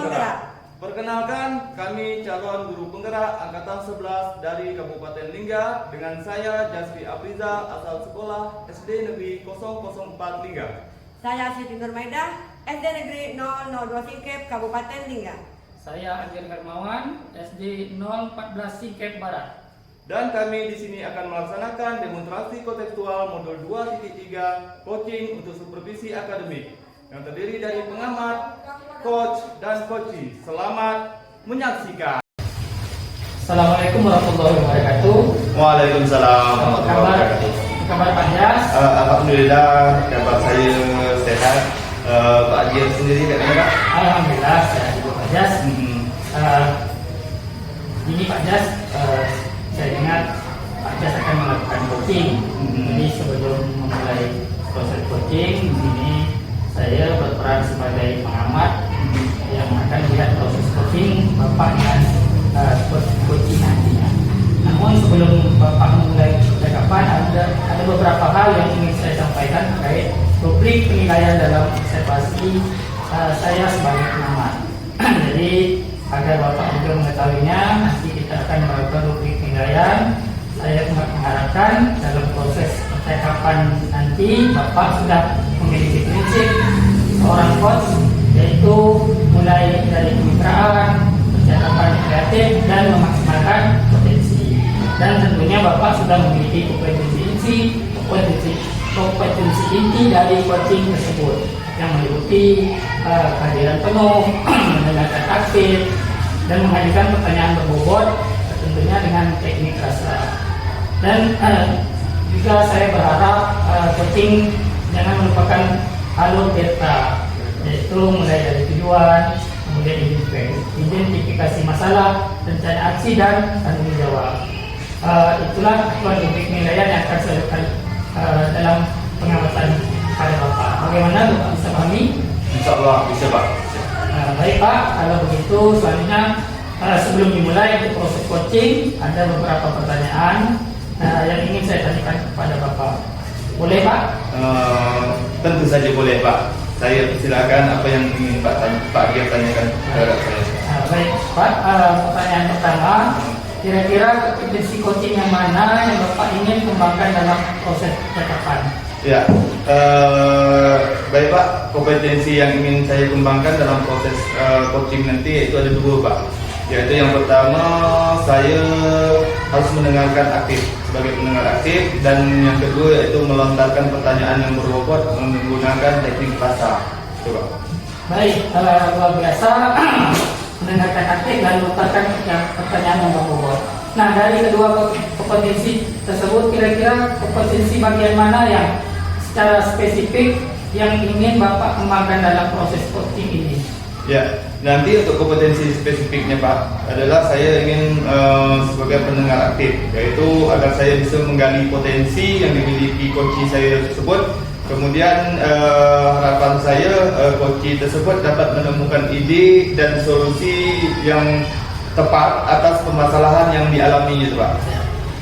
penggerak. Perkenalkan, kami calon guru penggerak Angkatan 11 dari Kabupaten Lingga dengan saya Jasri Apriza asal sekolah SD Negeri 004 Lingga. Saya Siti Nurmaidah, SD Negeri 002 Singkep, Kabupaten Lingga. Saya Anjar Karmawan, SD 014 Singkep Barat. Dan kami di sini akan melaksanakan demonstrasi kontekstual modul 2.3 coaching untuk supervisi akademik yang terdiri dari pengamat, coach, dan coachee. Selamat menyaksikan. Assalamualaikum warahmatullahi wabarakatuh. Waalaikumsalam Apa kabar Pak Jas? Alhamdulillah, kabar saya sehat. Pak Jas sendiri bagaimana Pak? Alhamdulillah sehat juga Pak Jas. Ini Pak Jas, saya ingat Pak Jas akan melakukan coaching. Jadi sebelum memulai proses coaching, di sini saya berperan sebagai pengamat yang akan melihat proses coaching Bapak dengan coaching nantinya. Namun sebelum Bapak memulai percakapan, ada beberapa hal yang ingin saya sampaikan terkait rubrik penilaian dalam observasi saya sebagai pengamat. Jadi agar Bapak juga mengetahuinya, nanti kita akan melakukan rubrik penilaian. Saya mengharapkan dalam proses percakapan nanti Bapak sudah memiliki prinsip seorang coach, yaitu mulai dari kemitraan, percakapan kreatif, dan memaksimalkan potensi. Dan tentunya Bapak sudah memiliki kompetensi inti dari coaching tersebut yang meliputi kehadiran penuh, mendengarkan aktif, dan mengajukan pertanyaan berbobot, tentunya dengan teknik rasa. Dan juga saya berharap coaching jangan melupakan alur delta, yaitu mulai dari tujuan, kemudian identifikasi masalah, rencana aksi, dan tanggung jawab. Itulah rubrik penilaian yang akan saya lakukan dalam pengamatan pada Bapak. Bagaimana Bapak bisa pahami? Insya Allah bisa Pak. Baik Pak, kalau begitu selanjutnya sebelum dimulai untuk proses coaching, ada beberapa pertanyaan yang ingin saya tanyakan kepada Bapak. Boleh Pak? Tentu saja boleh Pak. Saya persilakan apa yang ingin Pak Dia tanyakan kepada saya. Baik Pak, pertanyaan pertama, kira-kira kompetensi coaching yang mana yang Bapak ingin kembangkan dalam proses percakapan? Ya, baik Pak. Kompetensi yang ingin saya kembangkan dalam proses coaching nanti yaitu ada dua Pak. Yaitu yang pertama, saya harus mendengarkan aktif sebagai pendengar aktif, dan yang kedua yaitu melontarkan pertanyaan yang berbobot menggunakan teknik rasa. Coba. Baik, luar biasa mendengarkan aktif dan melontarkan pertanyaan yang berbobot. Nah, dari kedua kompetensi tersebut, kira-kira kompetensi bagian mana yang secara spesifik yang ingin Bapak kembangkan dalam proses coaching ini? Ya, nanti untuk kompetensi spesifiknya Pak adalah saya ingin sebagai pendengar aktif, yaitu agar saya bisa menggali potensi yang dimiliki coachee saya tersebut. Kemudian harapan saya coachee tersebut dapat menemukan ide dan solusi yang tepat atas permasalahan yang dialami itu Pak.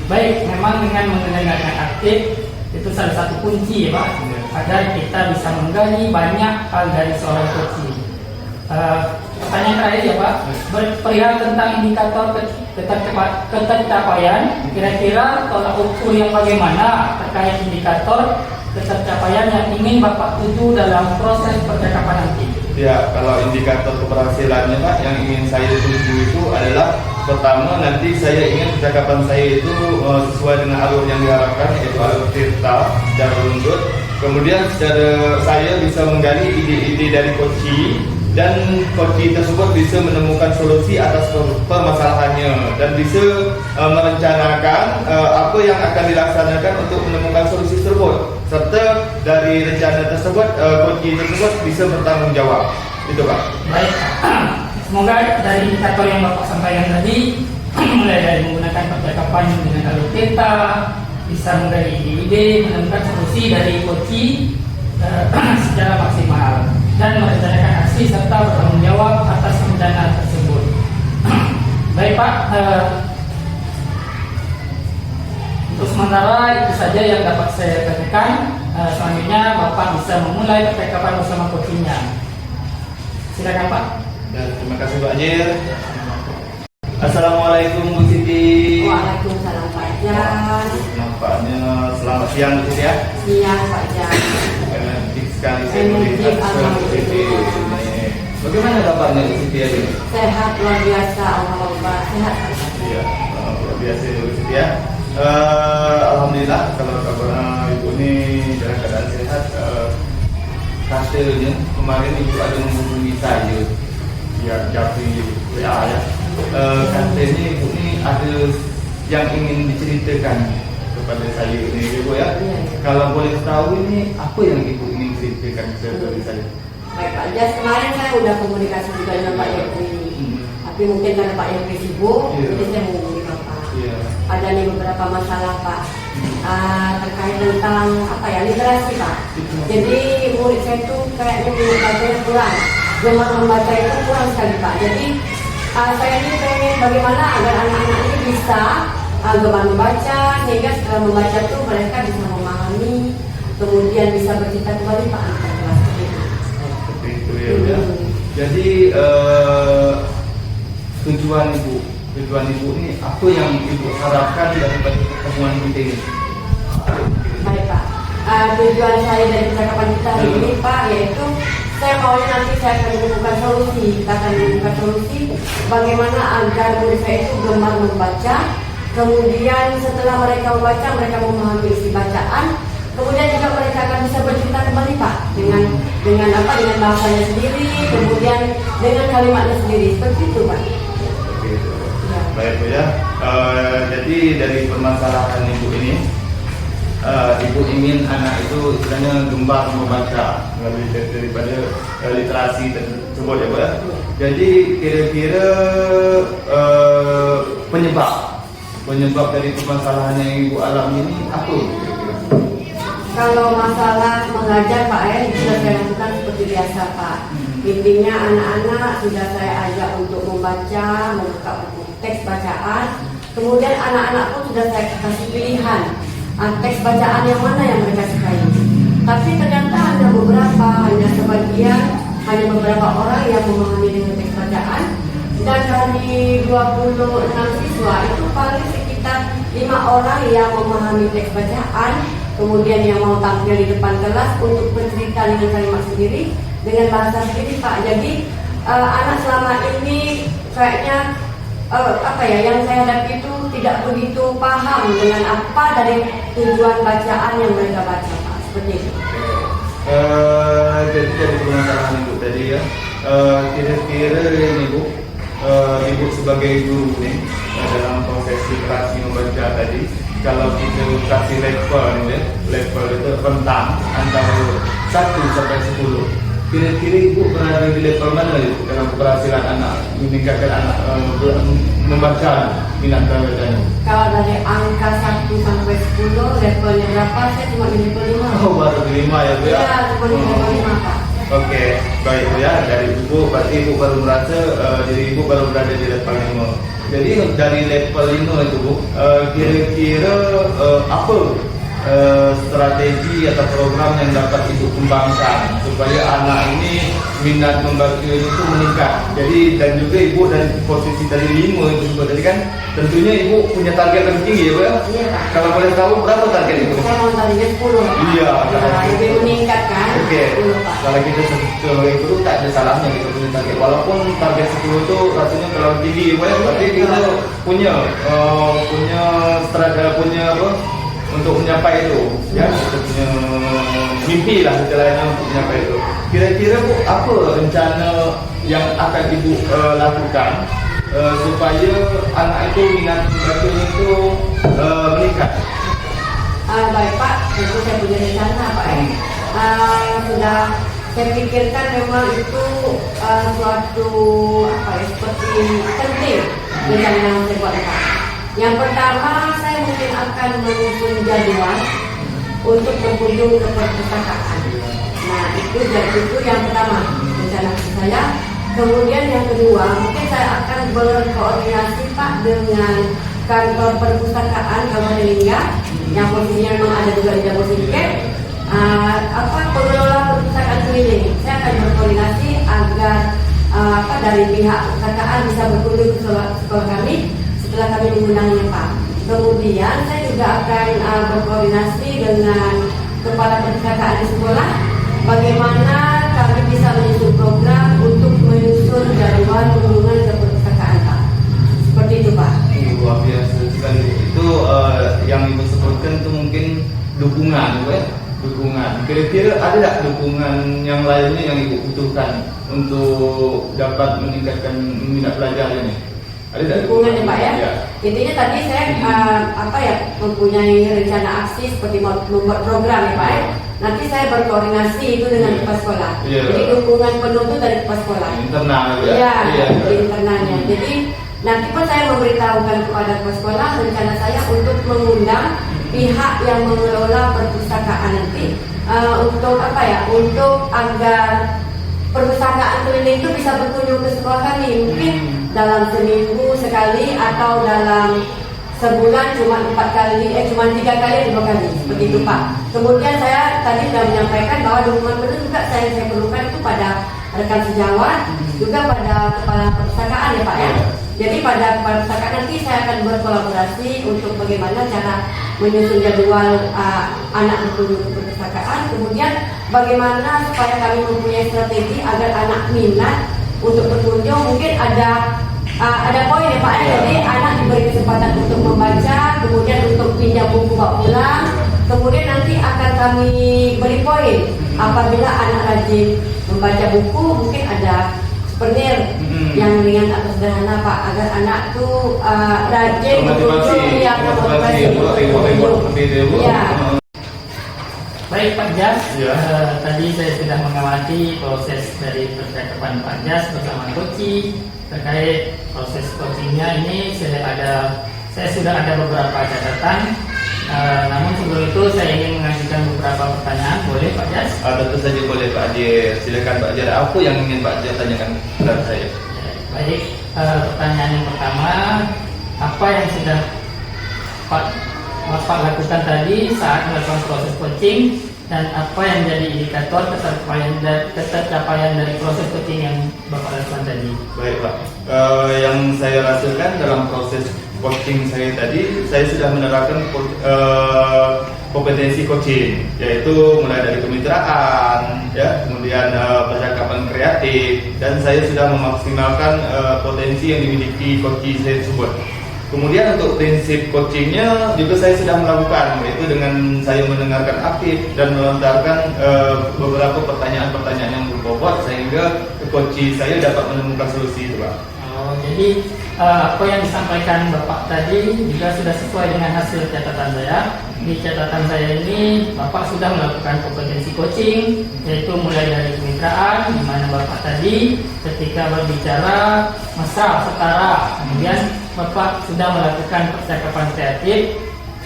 Baik, memang dengan mendengarkan aktif itu salah satu kunci ya Pak, agar kita bisa menggali banyak hal dari seorang coachee. Pertanyaan terakhir ya Pak, perihal tentang indikator ketercapaian, kira-kira tolak ukur yang bagaimana terkait indikator ketercapaian yang ingin Bapak tuju dalam proses percakapan nanti? Ya, kalau indikator keberhasilannya Pak yang ingin saya tuju itu adalah pertama, nanti saya ingin percakapan saya itu sesuai dengan alur yang diharapkan, yaitu alur cerita secara runtut. Kemudian saya bisa menggali ide-ide dari coachee, dan coachee tersebut bisa menemukan solusi atas permasalahannya dan bisa merencanakan apa yang akan dilaksanakan untuk menemukan solusi tersebut, serta dari rencana tersebut coachee tersebut bisa bertanggung jawab. Itu Pak. Baik, semoga dari indikator yang Bapak sampaikan tadi, mulai dari menggunakan percakapan dengan alur cerita, bisa menggali ide-ide, menemukan solusi dari coachee secara maksimal, dan merencanakan aksi serta bertanggung jawab atas perencanaan tersebut. Baik Pak, untuk sementara itu saja yang dapat saya katakan. Selanjutnya Bapak bisa memulai percakapan bersama coachingnya. Silakan Pak. Ya, terima kasih Pak Jir. Assalamualaikum Bu Siti. Waalaikumsalam Pak Jan. Nampaknya selamat siang Bu Siti ya. Siang Pak Jan. Energik sekali saya Energik, melihat Bu Siti. Bagaimana kabarnya Bu Siti hari ini? Sehat luar biasa, Alhamdulillah. Sehat Pak Jan. Iya, luar biasa Bu Siti ya. Alhamdulillah kalau kabar Ibu ini dalam keadaan sehat. Katanya kemarin Ibu ada menghubungi saya. Ya, jadi WA ya. Katanya Ibu ini ada yang ingin diceritakan kepada saya ini Ibu ya. Iya. Kalau boleh tahu ini apa yang Ibu ingin ceritakan kepada saya? Baik Pak Jan, kemarin saya udah komunikasi juga dengan Pak Yepri. Tapi mungkin karena Pak Yepri sibuk, Iya. jadi saya menghubungi Bapak. Iya. Ada nih beberapa masalah Pak. Terkait tentang apa ya, literasi Pak. Jadi murid saya tuh kayaknya minat bacanya kurang, gemar membaca itu kurang sekali Pak. Jadi saya ini pengen bagaimana agar anak-anak ini bisa gemar membaca, sehingga setelah membaca tuh mereka bisa memahami, kemudian bisa bercita kembali Pak anak kelas seperti itu. Seperti itu ya, Bu, ya. Jadi tujuan Ibu ini apa yang Ibu harapkan daripada pertemuan kita ini? Baik Pak, tujuan saya dari percakapan kita hari ini Pak, yaitu saya maunya nanti saya akan menemukan solusi bagaimana agar murid saya itu gemar membaca, kemudian setelah mereka membaca mereka memahami isi bacaan, kemudian juga mereka akan bisa bercerita kembali Pak dengan bahasanya sendiri, kemudian dengan kalimatnya sendiri, seperti itu Pak. Seperti itu. Ya. Baik Bu ya. Jadi dari permasalahan Ibu ini, Ibu ingin anak itu istilahnya gemar membaca lebih daripada literasi tersebut ya Bu ya. Jadi kira-kira penyebab dari permasalahan yang Ibu alami ini apa? Kalau masalah mengajar Pak sudah saya lakukan seperti biasa Pak. Intinya anak-anak sudah saya ajak untuk membuka buku teks bacaan. Kemudian anak-anak pun sudah saya kasih pilihan teks bacaan yang mana yang mereka sukai. Tapi ternyata hanya beberapa orang yang memahami dengan teks bacaan. Dan dari 26 siswa itu paling sekitar 5 orang yang memahami teks bacaan, kemudian yang mau tampil di depan kelas untuk bercerita dengan kalimat sendiri, dengan bahasa sendiri Pak. Jadi anak selama ini kayaknya yang saya hadapi itu tidak begitu paham dengan apa dari tujuan bacaan yang mereka baca Pak, seperti itu. Jadi dari permasalahan Ibu tadi ya, kira-kira ini Bu, Ibu sebagai guru nih dalam proses literasi membaca tadi, kalau kita kasih level itu rentang antara 1 sampai 10, kira-kira Ibu berada di level mana Ibu dalam keberhasilan anak meningkatkan anak membaca minat bacanya? Kalau dari angka 1 sampai 10 levelnya berapa? Saya cuma di level 5. Oh, baru di 5 ya Bu ya? Iya, cuma di level 5 Pak. Oke, baik Bu ya. Dari Ibu, berarti Ibu baru merasa diri Ibu baru berada di level 5. Jadi dari level 5 itu Bu, kira-kira apa strategi atau program yang dapat Ibu kembangkan supaya anak ini minat membaca itu meningkat. Jadi dan juga Ibu dari posisi dari 5 itu juga tadi kan tentunya Ibu punya target lebih tinggi ya Bu ya? Iya Pak. Kalau boleh tahu berapa target Ibu? Saya mau targetnya 10 Pak. Iya, Lebih meningkatkan. Oke, 10 Pak. kalau kita sebagai guru tak ada salahnya kita punya target. Walaupun target 10 itu rasanya terlalu tinggi, tapi kita punya strategi, punya apa untuk mencapai itu, ya kita punya mimpi lah istilahnya untuk mencapai itu. Kira-kira Bu, apa rencana yang akan Ibu lakukan supaya anak itu minat membaca itu meningkat? Baik Pak, tentu saya punya rencana Pak sudah saya pikirkan memang itu suatu seperti penting rencana yang saya buat Pak. Yang pertama saya mungkin akan menyusun jadwal untuk berkunjung ke perpustakaan. Nah itu yang pertama rencana saya. Kemudian yang kedua mungkin saya akan berkoordinasi Pak dengan kantor perpustakaan Kabupaten Lingga yang posisinya memang ada juga di Jabodetabek. Pengelola perpustakaan keliling, saya akan berkoordinasi agar dari pihak perpustakaan bisa berkunjung ke sekolah kami setelah kami diundangnya Pak. Kemudian saya juga akan berkoordinasi dengan kepala perpustakaan di sekolah bagaimana kami bisa menyusun program untuk menyusun jadwal kunjungan ke perpustakaan Pak. Seperti itu Pak. Luar biasa sekali. Itu yang Ibu sebutkan itu mungkin dukungan, ya? Dukungan. Kira-kira ada tidak dukungan yang lainnya yang Ibu butuhkan untuk dapat meningkatkan minat belajar ini? Ada tidak Dukungannya Pak ya? Ya. Intinya tadi saya mempunyai rencana aksi seperti membuat program ya Pak ya. Nanti saya berkoordinasi itu dengan kepala sekolah. Iya. Jadi dukungan penuh itu dari kepala sekolah. Internal ya. Iya, Iya. di internalnya. Jadi nanti pun saya memberitahukan kepada kepala sekolah rencana saya untuk mengundang pihak yang mengelola perpustakaan nanti untuk untuk agar perpustakaan keliling itu bisa berkunjung ke sekolah kami mungkin dalam seminggu sekali atau dalam sebulan cuma 3 kali atau 2 kali seperti itu Pak. Kemudian saya tadi sudah menyampaikan bahwa dukungan penuh juga saya perlukan itu pada rekan sejawat juga pada kepala perpustakaan ya Pak ya. Jadi pada kepala perpustakaan nanti saya akan berkolaborasi untuk bagaimana cara menyusun jadwal anak berkunjung ke perpustakaan. Kemudian bagaimana supaya kami mempunyai strategi agar anak minat untuk berkunjung. Mungkin ada poin ya Pak ya. Jadi anak diberi kesempatan untuk membaca, kemudian untuk pinjam buku bawa pulang. Kemudian nanti akan kami beri poin apabila anak rajin membaca buku, mungkin ada souvenir yang ringan atau sederhana Pak, agar anak tuh rajin berkunjung yang memotivasi berkunjung. Ya. Baik Pak Jas, Ya. tadi saya sudah mengamati proses dari percakapan Pak Jas bersama Koci terkait proses coachingnya ini. Saya sudah ada beberapa catatan. Namun sebelum itu saya ingin mengajukan beberapa pertanyaan. Boleh Pak Jas? Tentu saja boleh Pak Adir. Silakan Pak Adir. Apa yang ingin Pak Adir tanyakan kepada saya? Baik, pertanyaan yang pertama, apa yang sudah Bapak lakukan tadi saat melakukan proses coaching dan apa yang jadi indikator ketercapaian dari proses coaching yang Bapak lakukan tadi? Baik Pak, yang saya rasakan dalam proses coaching saya tadi, saya sudah menerapkan kompetensi coaching, yaitu mulai dari kemitraan, ya, kemudian percakapan kreatif, dan saya sudah memaksimalkan potensi yang dimiliki coaching saya tersebut. Kemudian untuk prinsip coachingnya juga saya sudah melakukan, yaitu dengan saya mendengarkan aktif dan melontarkan beberapa pertanyaan-pertanyaan yang berbobot sehingga coaching saya dapat menemukan solusi itu Pak. Oh, jadi apa yang disampaikan Bapak tadi juga sudah sesuai dengan hasil catatan saya. Di catatan saya ini Bapak sudah melakukan kompetensi coaching, yaitu mulai dari kemitraan, di mana Bapak tadi ketika berbicara mesra, setara. Kemudian Bapak sudah melakukan percakapan kreatif,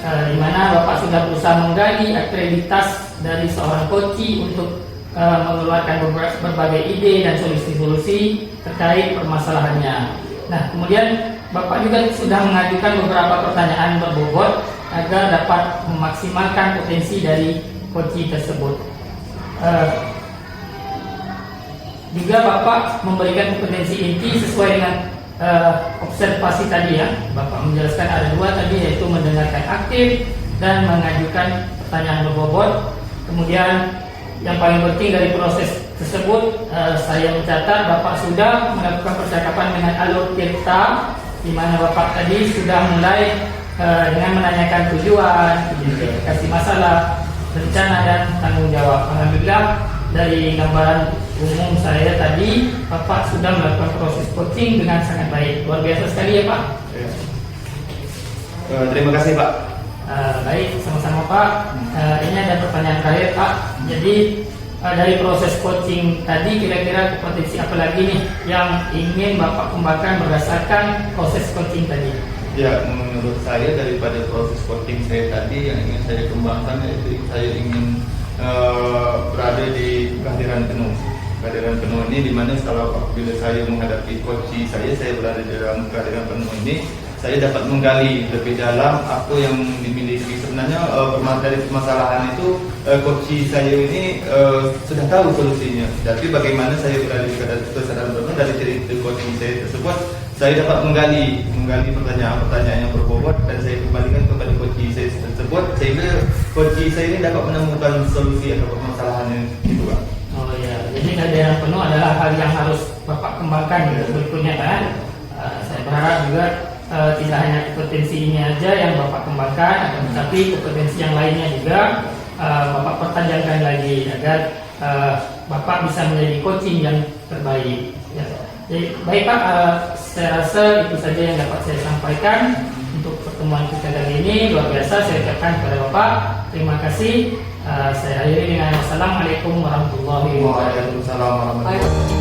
di mana Bapak sudah berusaha menggali akreditas dari seorang coach untuk mengeluarkan berbagai ide dan solusi-solusi terkait permasalahannya. Nah, kemudian Bapak juga sudah mengajukan beberapa pertanyaan berbobot agar dapat memaksimalkan potensi dari coach tersebut. Juga Bapak memberikan kompetensi inti sesuai dengan observasi tadi ya. Bapak menjelaskan ada 2 tadi, yaitu mendengarkan aktif dan mengajukan pertanyaan berbobot. Kemudian yang paling penting dari proses tersebut, saya mencatat Bapak sudah melakukan percakapan dengan alur tirta, di mana Bapak tadi sudah mulai dengan menanyakan tujuan, identifikasi masalah, rencana dan tanggung jawab. Alhamdulillah dari gambaran umum saya tadi, Bapak sudah melakukan proses coaching dengan sangat baik. Luar biasa sekali ya Pak. Terima kasih Pak. Baik, sama-sama Pak. Ini ada pertanyaan terakhir Pak. Jadi dari proses coaching tadi, kira-kira kompetensi apa lagi nih yang ingin Bapak kembangkan berdasarkan proses coaching tadi? Ya, menurut saya daripada proses coaching saya tadi yang ingin saya kembangkan, yaitu saya ingin berada di kehadiran penuh. Kehadiran penuh ini dimana kalau apabila saya menghadapi coaching saya berada di dalam kehadiran penuh ini, saya dapat menggali lebih dalam apa yang dimiliki. Sebenarnya dari permasalahan itu coach saya ini sudah tahu solusinya. Tapi bagaimana saya beralih ke kesadaran benar dari cerita coach saya tersebut, saya dapat menggali pertanyaan-pertanyaan yang berbobot dan saya kembalikan kepada coach saya tersebut sehingga coach saya ini dapat menemukan solusi atau permasalahannya itu, Pak. Oh ya, jadi kesadaran penuh adalah hal yang harus Bapak kembangkan gitu berikutnya kan. Saya berharap juga tidak hanya kompetensi ini aja yang Bapak kembangkan, tapi kompetensi yang lainnya juga Bapak pertajamkan lagi agar Bapak bisa menjadi coaching yang terbaik. Ya. Jadi, baik Pak, saya rasa itu saja yang dapat saya sampaikan untuk pertemuan kita kali ini. Luar biasa saya ucapkan kepada Bapak. Terima kasih. Saya akhiri dengan wassalamualaikum warahmatullahi wabarakatuh. Waalaikumsalam warahmatullahi wabarakatuh.